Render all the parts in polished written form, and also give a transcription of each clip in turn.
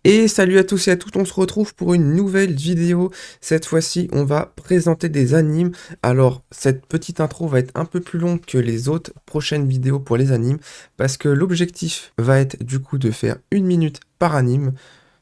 Et salut à tous et à toutes, on se retrouve pour une nouvelle vidéo. Cette fois-ci, on va présenter des animes. Alors, cette petite intro va être un peu plus longue que les autres prochaines vidéos pour les animes, parce que l'objectif va être du coup de faire 1 minute par anime,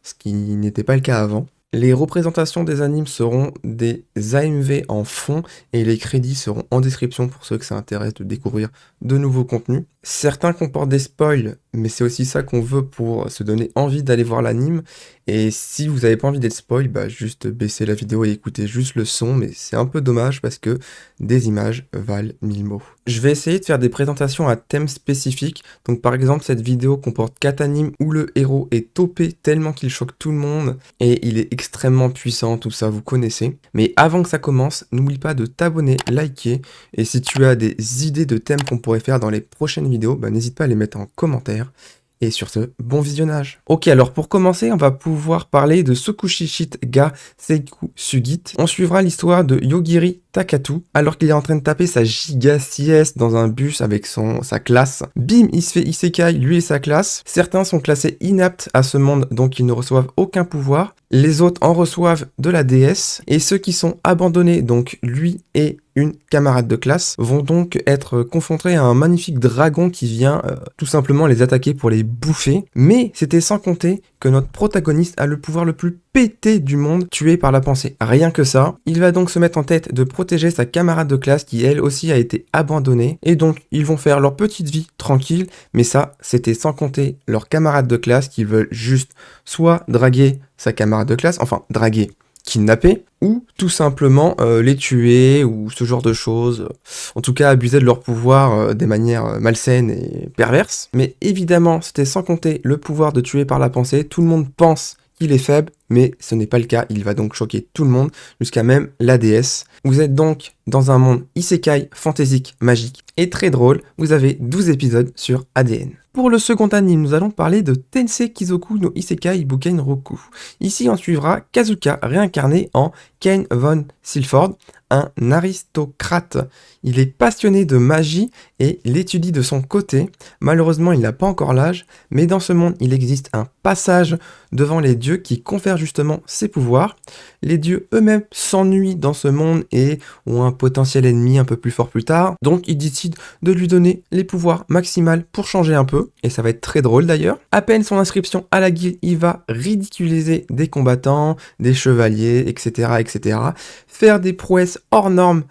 ce qui n'était pas le cas avant. Les représentations des animes seront des AMV en fond et les crédits seront en description pour ceux que ça intéresse de découvrir de nouveaux contenus. Certains comportent des spoils, mais c'est aussi ça qu'on veut pour se donner envie d'aller voir l'anime. Et si vous n'avez pas envie d'être spoil, bah juste baissez la vidéo et écoutez juste le son, mais c'est un peu dommage parce que des images valent 1000 mots. Je vais essayer de faire des présentations à thème spécifique. Donc par exemple, cette vidéo comporte 4 animes où le héros est OP tellement qu'il choque tout le monde et il est extrêmement puissant, tout ça vous connaissez. Mais avant que ça commence, n'oublie pas de t'abonner, liker, et si tu as des idées de thèmes qu'on pourrait faire dans les prochaines vidéos, bah n'hésite pas à les mettre en commentaire. Et sur ce, bon visionnage. Ok, alors pour commencer, on va pouvoir parler de Tsukushishite ga Seiku Sugit. On suivra l'histoire de Yogiri Takatu, alors qu'il est en train de taper sa giga sieste dans un bus avec sa classe. Bim, il se fait isekai, lui et sa classe. Certains sont classés inaptes à ce monde, donc ils ne reçoivent aucun pouvoir. Les autres en reçoivent de la déesse. Et ceux qui sont abandonnés, donc lui et une camarade de classe, vont donc être confrontés à un magnifique dragon qui vient tout simplement les attaquer pour les bouffer. Mais c'était sans compter que notre protagoniste a le pouvoir le plus pété du monde, tué par la pensée. Rien que ça, il va donc se mettre en tête de protéger sa camarade de classe qui elle aussi a été abandonnée. Et donc ils vont faire leur petite vie tranquille, mais ça c'était sans compter leurs camarades de classe qui veulent juste soit draguer sa camarade de classe, enfin draguer, kidnapper, ou tout simplement les tuer, ou ce genre de choses. En tout cas, abuser de leur pouvoir des manières malsaines et perverses. Mais évidemment, c'était sans compter le pouvoir de tuer par la pensée. Tout le monde pense qu'il est faible, mais ce n'est pas le cas. Il va donc choquer tout le monde, jusqu'à même la déesse. Vous êtes donc dans un monde isekai, fantaisique, magique et très drôle. Vous avez 12 épisodes sur ADN. Pour le second anime, nous allons parler de Tensei Kizoku no Isekai Buken Roku. Ici, on suivra Kazuka, réincarné en Kane von Silford, un aristocrate. Il est passionné de magie et l'étudie de son côté. Malheureusement, il n'a pas encore l'âge, mais dans ce monde, il existe un passage devant les dieux qui confère justement ses pouvoirs. Les dieux eux-mêmes s'ennuient dans ce monde et ont un potentiel ennemi un peu plus fort plus tard. Donc, ils décident de lui donner les pouvoirs maximaux pour changer un peu. Et ça va être très drôle d'ailleurs. À peine son inscription à la guilde, il va ridiculiser des combattants, des chevaliers, etc., etc. Faire des prouesses hors normes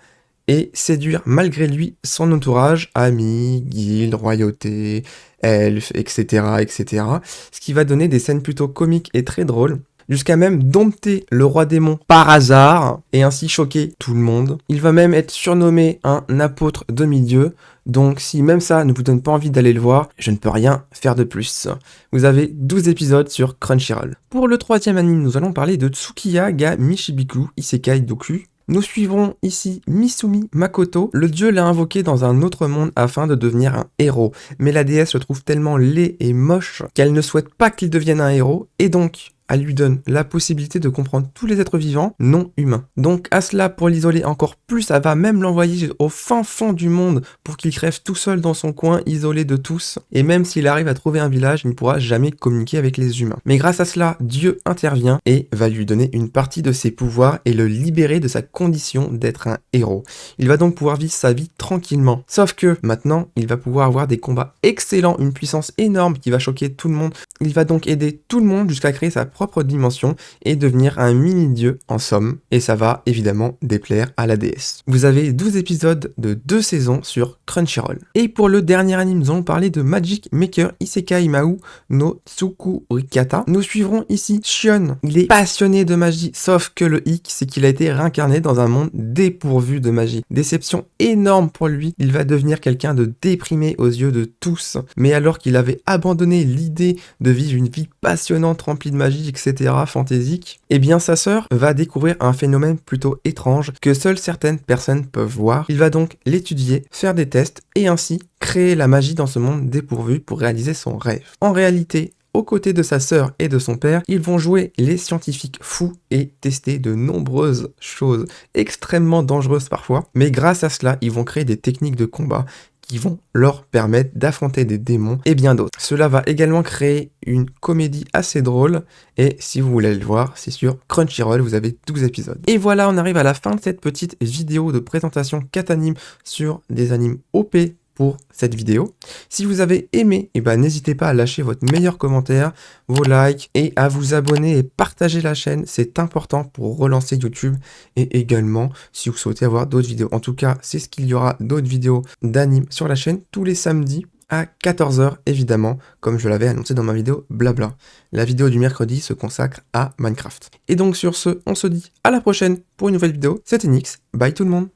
et séduire malgré lui son entourage, amis, guildes, royauté, elfes, etc., etc. Ce qui va donner des scènes plutôt comiques et très drôles, jusqu'à même dompter le roi démon par hasard et ainsi choquer tout le monde. Il va même être surnommé un apôtre demi-dieu, donc si même ça ne vous donne pas envie d'aller le voir, je ne peux rien faire de plus. Vous avez 12 épisodes sur Crunchyroll. Pour le troisième anime, nous allons parler de Tsukiya ga Michibiku Isekai Doku. Nous suivrons ici Misumi Makoto. Le dieu l'a invoqué dans un autre monde afin de devenir un héros. Mais la déesse le trouve tellement laid et moche qu'elle ne souhaite pas qu'il devienne un héros, et donc elle lui donne la possibilité de comprendre tous les êtres vivants non humains. Donc à cela, pour l'isoler encore plus, elle va même l'envoyer au fin fond du monde pour qu'il crève tout seul dans son coin, isolé de tous. Et même s'il arrive à trouver un village, il ne pourra jamais communiquer avec les humains. Mais grâce à cela, Dieu intervient et va lui donner une partie de ses pouvoirs et le libérer de sa condition d'être un héros. Il va donc pouvoir vivre sa vie tranquillement. Sauf que maintenant, il va pouvoir avoir des combats excellents, une puissance énorme qui va choquer tout le monde. Il va donc aider tout le monde jusqu'à créer sa propre dimension et devenir un mini-dieu en somme, et ça va évidemment déplaire à la déesse. Vous avez 12 épisodes de 2 saisons sur Crunchyroll. Et pour le dernier anime, nous allons parler de Magic Maker Isekai Mahou no Tsukurikata. Nous suivrons ici Shion. Il est passionné de magie, sauf que le hic, c'est qu'il a été réincarné dans un monde dépourvu de magie. Déception énorme pour lui, il va devenir quelqu'un de déprimé aux yeux de tous, mais alors qu'il avait abandonné l'idée de vivre une vie passionnante remplie de magie, etc., fantaisique, eh bien sa sœur va découvrir un phénomène plutôt étrange que seules certaines personnes peuvent voir. Il va donc l'étudier, faire des tests et ainsi créer la magie dans ce monde dépourvu pour réaliser son rêve. En réalité, aux côtés de sa sœur et de son père, ils vont jouer les scientifiques fous et tester de nombreuses choses extrêmement dangereuses parfois, mais grâce à cela, ils vont créer des techniques de combat qui vont leur permettre d'affronter des démons et bien d'autres. Cela va également créer une comédie assez drôle et si vous voulez le voir, c'est sur Crunchyroll, vous avez 12 épisodes. Et voilà, on arrive à la fin de cette petite vidéo de présentation 4 animes sur des animes OP pour cette vidéo. Si vous avez aimé, n'hésitez pas à lâcher votre meilleur commentaire, vos likes et à vous abonner et partager la chaîne, c'est important pour relancer YouTube et également si vous souhaitez avoir d'autres vidéos. En tout cas, c'est ce qu'il y aura d'autres vidéos d'anime sur la chaîne tous les samedis à 14 h évidemment, comme je l'avais annoncé dans ma vidéo blabla. La vidéo du mercredi se consacre à Minecraft. Et donc sur ce, on se dit à la prochaine pour une nouvelle vidéo. C'était Nyx, bye tout le monde.